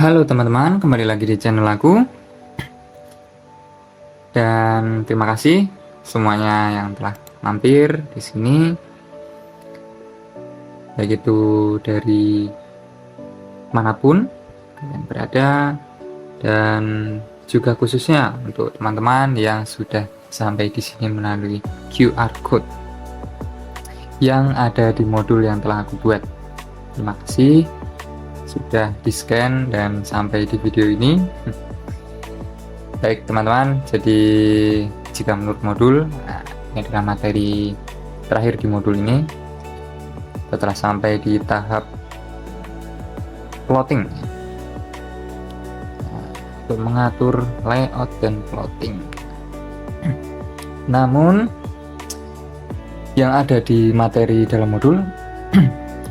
Halo teman-teman, kembali lagi di channel aku. Dan terima kasih semuanya yang telah mampir di sini, baik itu dari manapun kalian berada, dan juga khususnya untuk teman-teman yang sudah sampai di sini melalui QR code yang ada di modul yang telah aku buat. Terima kasih sudah di-scan dan sampai di video ini. Baik teman-teman, jadi jika menurut modul, ini adalah materi terakhir di modul ini. Setelah sampai di tahap plotting, untuk mengatur layout dan plotting. Namun yang ada di materi dalam modul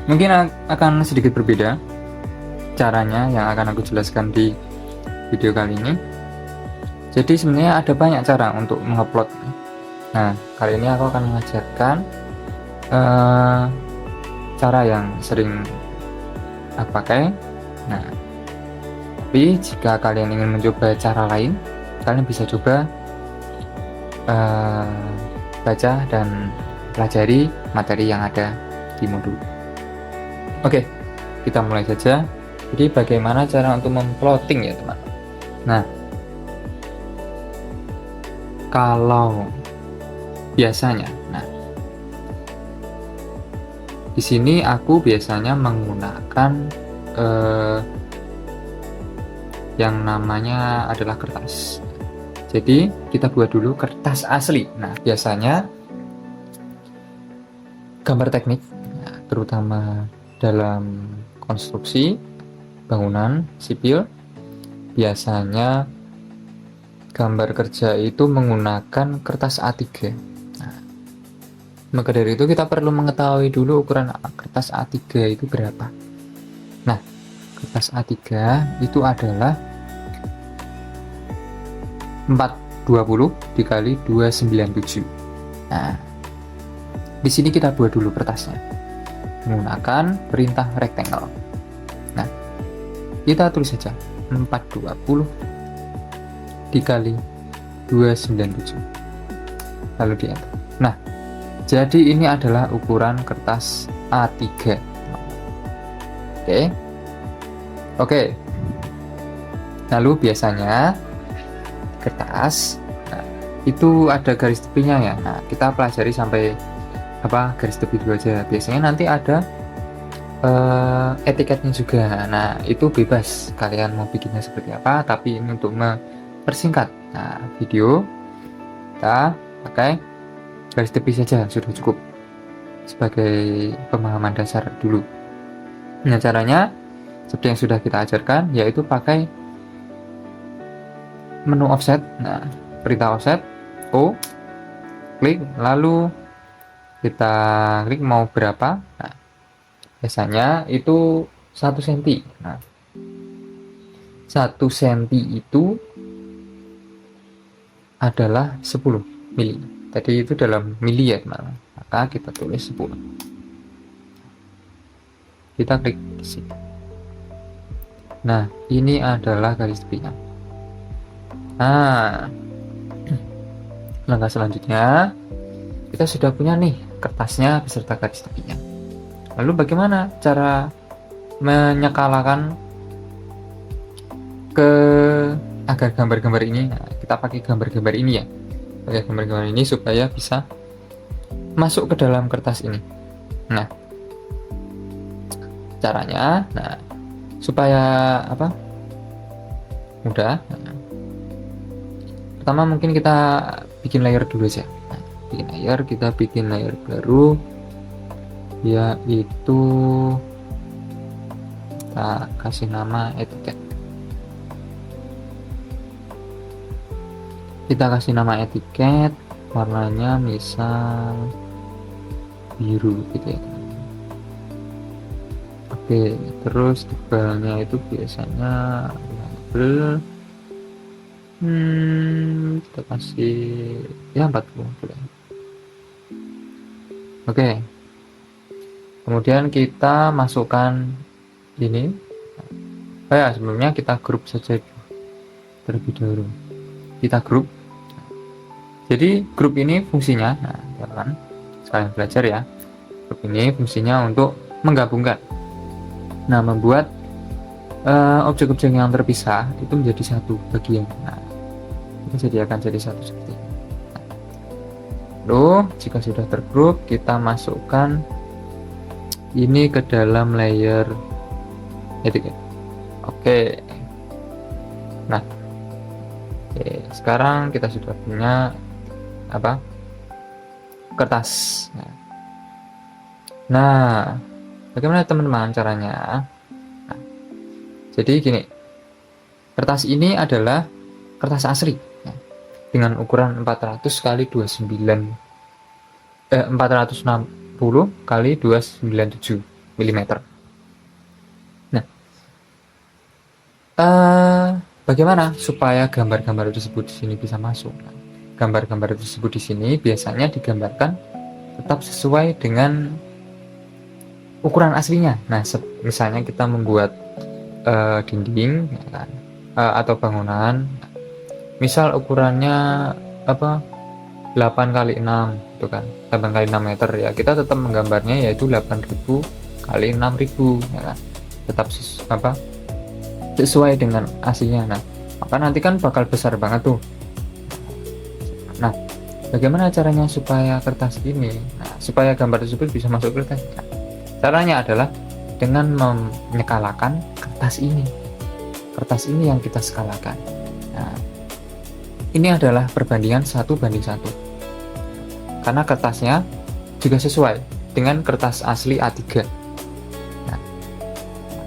mungkin akan sedikit berbeda caranya yang akan aku jelaskan di video kali ini. Jadi sebenarnya ada banyak cara untuk mengupload. Nah, kali ini aku akan mengajarkan cara yang sering aku pakai. Nah, tapi jika kalian ingin mencoba cara lain, kalian bisa coba baca dan pelajari materi yang ada di modul. Oke, kita mulai saja. Jadi bagaimana cara untuk memplotting ya teman. Nah, kalau biasanya, di sini aku biasanya menggunakan yang namanya adalah kertas. Jadi kita buat dulu kertas asli. Nah, biasanya gambar teknik, terutama dalam konstruksi bangunan sipil, biasanya gambar kerja itu menggunakan kertas A3. Maka dari itu kita perlu mengetahui dulu ukuran kertas A3 itu berapa. Nah, kertas A3 itu adalah 420 dikali 297. Nah, di sini kita buat dulu kertasnya menggunakan perintah rectangle. Nah, kita tulis saja 420 dikali 297 lalu di enter. Nah, jadi ini adalah ukuran kertas A3. Oke. Lalu biasanya kertas itu ada garis tepinya ya. Nah, kita pelajari sampai garis tepi dulu aja. Biasanya nanti ada etiketnya juga. Nah, itu bebas kalian mau bikinnya seperti apa, tapi ini untuk mempersingkat video kita pakai garis tepi saja sudah cukup sebagai pemahaman dasar dulu. Nah, caranya seperti yang sudah kita ajarkan, yaitu pakai menu offset. Nah, perintah offset O, klik, lalu kita klik mau berapa. Nah, biasanya itu 1 cm. Nah, 1 cm itu adalah 10 mili. Tadi itu dalam mili ya teman-teman. Maka kita tulis 10. Kita klik sini. Nah, ini adalah garis tepinya. Nah, langkah selanjutnya kita sudah punya nih kertasnya beserta garis tepinya. Lalu bagaimana cara menyekalakan agar gambar-gambar ini? Nah, kita pakai gambar-gambar ini ya. Pakai gambar-gambar ini supaya bisa masuk ke dalam kertas ini. Nah, caranya, supaya mudah. Pertama mungkin kita bikin layer dulu aja. Kita bikin layer baru, yaitu kita kasih nama etiket. Kita kasih nama etiket, warnanya misal biru gitu ya. Oke, terus tebalnya itu biasanya label kita kasih ya 40 boleh. Oke, kemudian kita masukkan ini Sebelumnya kita grup saja terlebih dahulu. Kita grup. Jadi grup ini fungsinya, teman-teman sekalian belajar ya, grup ini fungsinya untuk menggabungkan, membuat objek-objek yang terpisah itu menjadi satu bagian. Itu akan jadi satu seperti ini. Lalu jika sudah tergrup, kita masukkan ini ke dalam layer etiket. Oke. Sekarang kita sudah punya kertas. Nah, bagaimana teman-teman caranya? Jadi gini, kertas ini adalah kertas asli dengan ukuran 400 kali 460 kali 297 mm. Nah, bagaimana supaya gambar-gambar tersebut di sini bisa masuk? Gambar-gambar tersebut di sini biasanya digambarkan tetap sesuai dengan ukuran aslinya. Nah, misalnya kita membuat dinding ya kan, atau bangunan, misal ukurannya 8 kali 6 itu kan, 8 kali 6 meter ya, kita tetap menggambarnya yaitu 8000 kali 6000 ya kan, tetap sesuai dengan aslinya. Nah, maka nanti kan bakal besar banget tuh. Nah, bagaimana caranya supaya kertas ini, supaya gambar tersebut bisa masuk kertas? Caranya adalah dengan menyekalakan kertas ini yang kita skalakan. Nah, ini adalah perbandingan 1:1 karena kertasnya juga sesuai dengan kertas asli A3. Nah,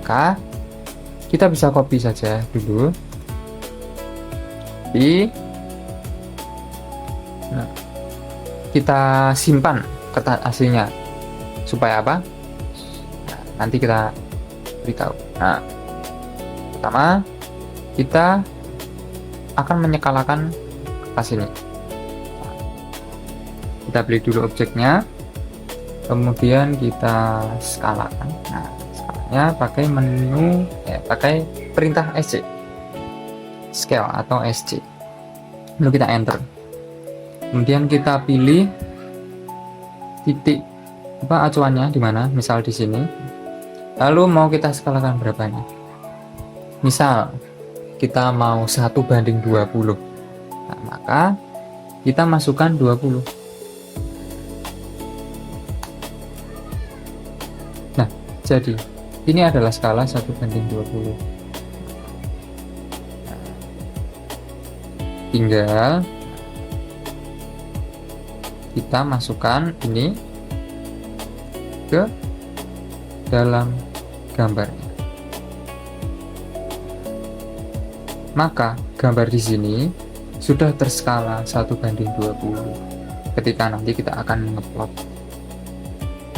maka kita bisa copy saja dulu kita simpan kertas aslinya supaya apa? Nanti kita beritahu. Nah, pertama kita akan menyekalakan kertas ini. Kita beli dulu objeknya, kemudian kita skalakan. Nah, skalanya pakai menu, pakai perintah SC, scale atau SC. Lalu kita enter. Kemudian kita pilih titik acuannya di mana, misal di sini. Lalu mau kita skalakan berapanya? Misal kita mau 1:20. Nah, maka kita masukkan 20. Nah, jadi ini adalah skala 1:20. Tinggal kita masukkan ini ke dalam gambarnya. Maka gambar di sini sudah terskala 1:20 ketika nanti kita akan ngeplot.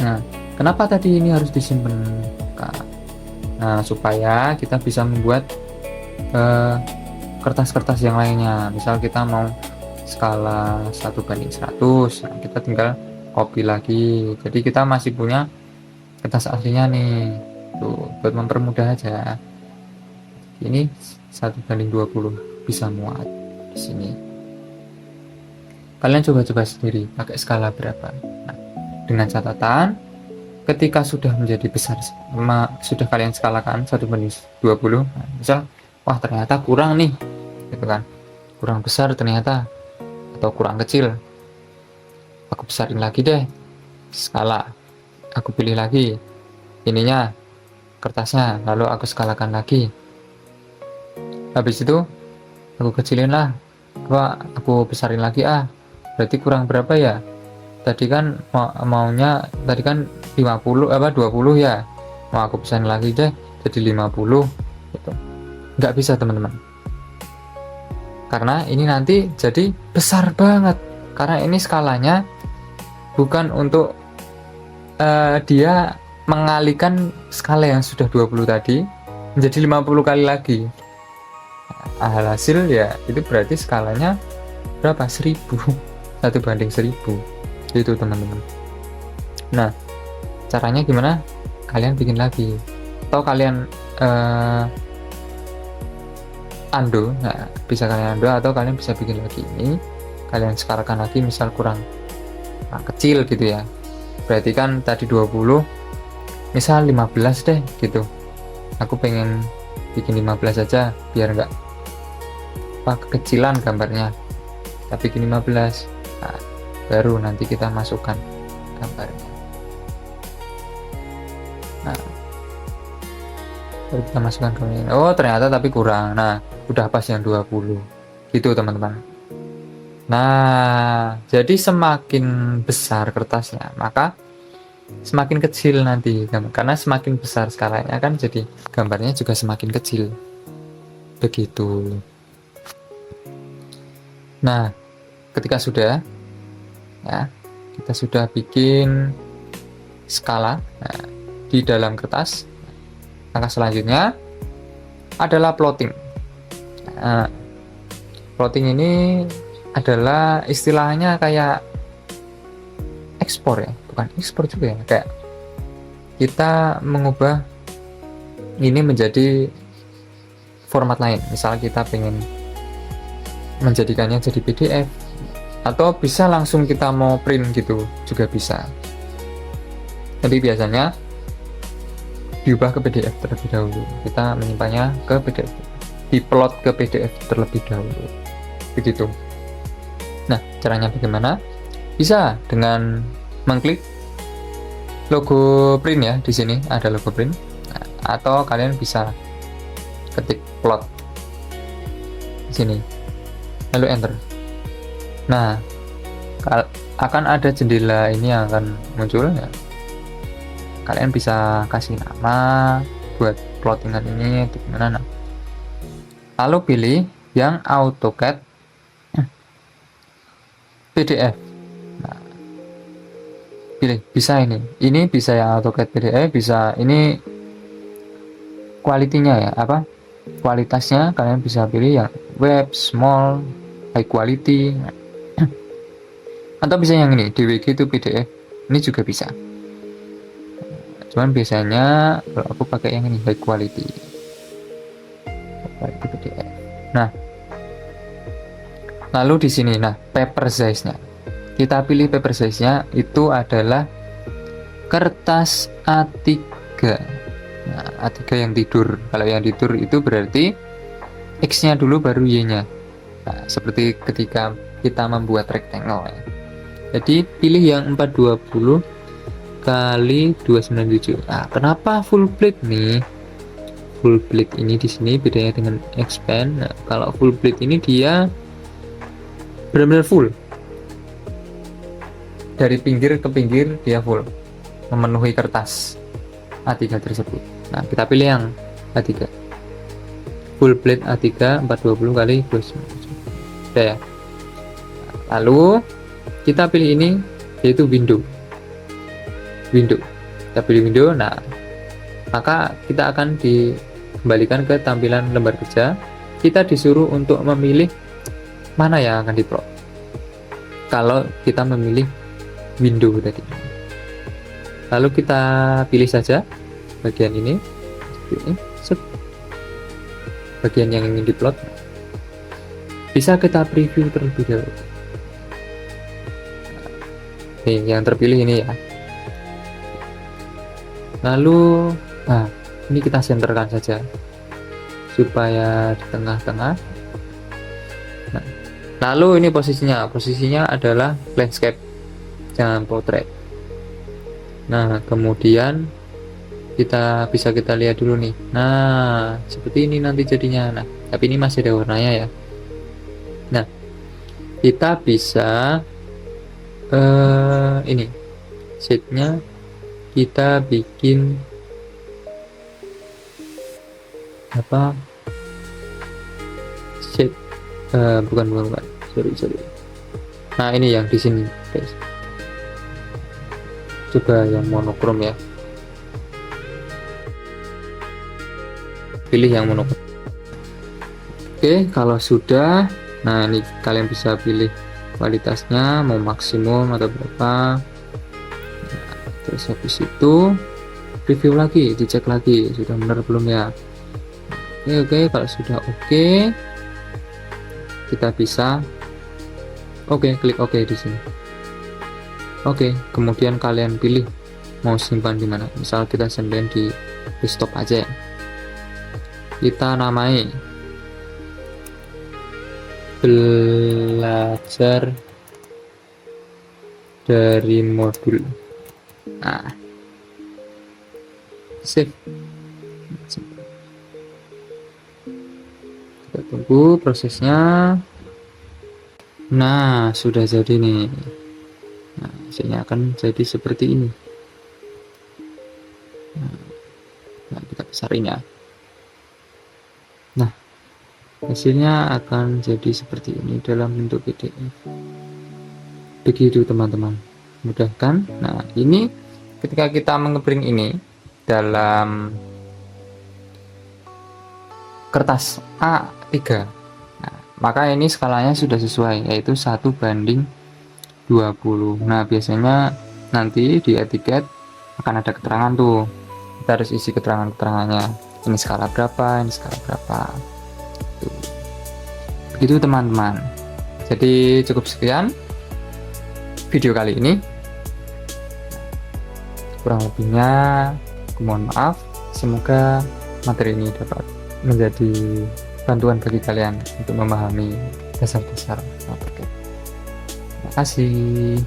Nah, kenapa tadi ini harus disimpan? Nah, supaya kita bisa membuat kertas-kertas yang lainnya. Misal kita mau skala 1:100, nah kita tinggal copy lagi. Jadi kita masih punya kertas aslinya nih. Tuh, buat mempermudah aja. Ini 1:20 bisa muat di sini. Kalian coba-coba sendiri pakai skala berapa. Nah, dengan catatan ketika sudah menjadi besar, sudah kalian skalakan 1:20. Nah, misal, wah ternyata kurang nih, gitu kan? Kurang besar ternyata, atau kurang kecil. Aku besarin lagi deh skala. Aku pilih lagi ininya, kertasnya, lalu aku skalakan lagi. Habis itu aku kecilin lah, aku besarin lagi. Berarti kurang berapa ya? Tadi kan maunya tadi kan 20 ya, mau aku besarin lagi deh jadi 50 gitu. Nggak bisa teman-teman, karena ini nanti jadi besar banget, karena ini skalanya bukan untuk dia mengalihkan skala yang sudah 20 tadi menjadi 50 kali lagi. Hasil ya itu berarti skalanya berapa? 1000, 1:1000 itu teman-teman. Nah, caranya gimana? Kalian bikin lagi, atau kalian undo. Nah, bisa kalian undo atau kalian bisa bikin lagi ini, kalian sekarkan lagi, misal kurang kecil gitu ya, berarti kan tadi 20, misal 15 deh gitu, aku pengen bikin 15 aja biar enggak kekecilan gambarnya, kita bikin 15. Nah, baru nanti kita masukkan gambarnya. Nah, baru kita masukkan gambarnya. Oh ternyata tapi kurang. Nah, udah pas yang 20 gitu teman-teman. Nah, jadi semakin besar kertasnya, maka semakin kecil nanti karena semakin besar skalanya kan, jadi gambarnya juga semakin kecil begitu. Nah, ketika sudah ya, kita sudah bikin skala di dalam kertas, langkah selanjutnya adalah plotting. Nah, plotting ini adalah istilahnya kayak ekspor ya, bukan ekspor juga ya, kayak kita mengubah ini menjadi format lain. Misal kita pengen menjadikannya jadi PDF, atau bisa langsung kita mau print gitu juga bisa. Jadi biasanya diubah ke PDF terlebih dahulu, kita menyimpannya ke PDF, diplot ke PDF terlebih dahulu begitu. Nah, caranya bagaimana? Bisa dengan mengklik logo print ya, di sini ada logo print. Nah, atau kalian bisa ketik plot di sini, lalu enter. Nah, akan ada jendela ini yang akan muncul ya. Kalian bisa kasih nama buat plottingan ini atau gimana. Nah, lalu pilih yang AutoCAD PDF. Nah, pilih bisa ini bisa yang AutoCAD PDF, bisa ini kualitinya ya, apa kualitasnya kalian bisa pilih yang web, small, high quality, atau bisa yang ini DWG itu PDF, ini juga bisa. Cuman biasanya kalau aku pakai yang ini high quality PDF. Nah, lalu di sini, nah paper size-nya, kita pilih paper size-nya itu adalah kertas A3. Nah, A3 yang tidur. Kalau yang tidur itu berarti X-nya dulu baru Y-nya. Nah, seperti ketika kita membuat rectangle ya. Jadi pilih yang 420 kali 297. Nah, kenapa full plate nih? Full plate ini di sini bedanya dengan expand. Nah, kalau full plate ini dia benar-benar full, dari pinggir ke pinggir dia full, memenuhi kertas A3 tersebut. Nah, kita pilih yang A3, full plate A3 420 kali 297. Udah ya. Lalu kita pilih ini, yaitu window. Kita pilih window. Nah, maka kita akan dikembalikan ke tampilan lembar kerja. Kita disuruh untuk memilih mana yang akan diplot. Kalau kita memilih window tadi, lalu kita pilih saja bagian ini, bagian yang ingin diplot. Bisa kita preview terlebih dahulu. Nih, yang terpilih ini ya. Lalu, nah ini kita senterkan saja supaya di tengah-tengah. Nah, lalu ini posisinya adalah landscape, jangan portrait. Nah, kemudian kita lihat dulu nih. Nah, seperti ini nanti jadinya. Nah, tapi ini masih ada warnanya ya. Nah, kita bisa ini sheet-nya kita bikin apa? Sheet bukan. Sorry. Nah, ini yang di sini, guys. Coba yang monokrom ya. Pilih yang monokrom. Oke, kalau sudah, nah ini kalian bisa pilih kualitasnya mau maksimum atau berapa. Nah, terus habis itu review lagi, dicek lagi sudah benar belum ya. Oke, kalau sudah oke, kita bisa klik oke di sini. Oke, kemudian kalian pilih mau simpan di mana. Misal kita simpan di desktop aja ya. Kita namai belajar dari modul. Nah, save. Kita tunggu prosesnya. Nah, sudah jadi nih. Nah, hasilnya akan jadi seperti ini. Nah, kita besarin ya. Nah, hasilnya akan jadi seperti ini dalam bentuk PDF. Begitu teman-teman, mudah kan? Nah, ini ketika kita mengeprint ini dalam kertas A3, nah, maka ini skalanya sudah sesuai, yaitu 1:20. Nah, biasanya nanti di etiket akan ada keterangan tuh, kita harus isi keterangan-keterangannya, ini skala berapa, ini skala berapa tuh. Begitu teman-teman. Jadi cukup sekian video kali ini, kurang lebihnya mohon maaf. Semoga materi ini dapat menjadi bantuan bagi kalian untuk memahami dasar-dasar AutoCAD. Terima kasih.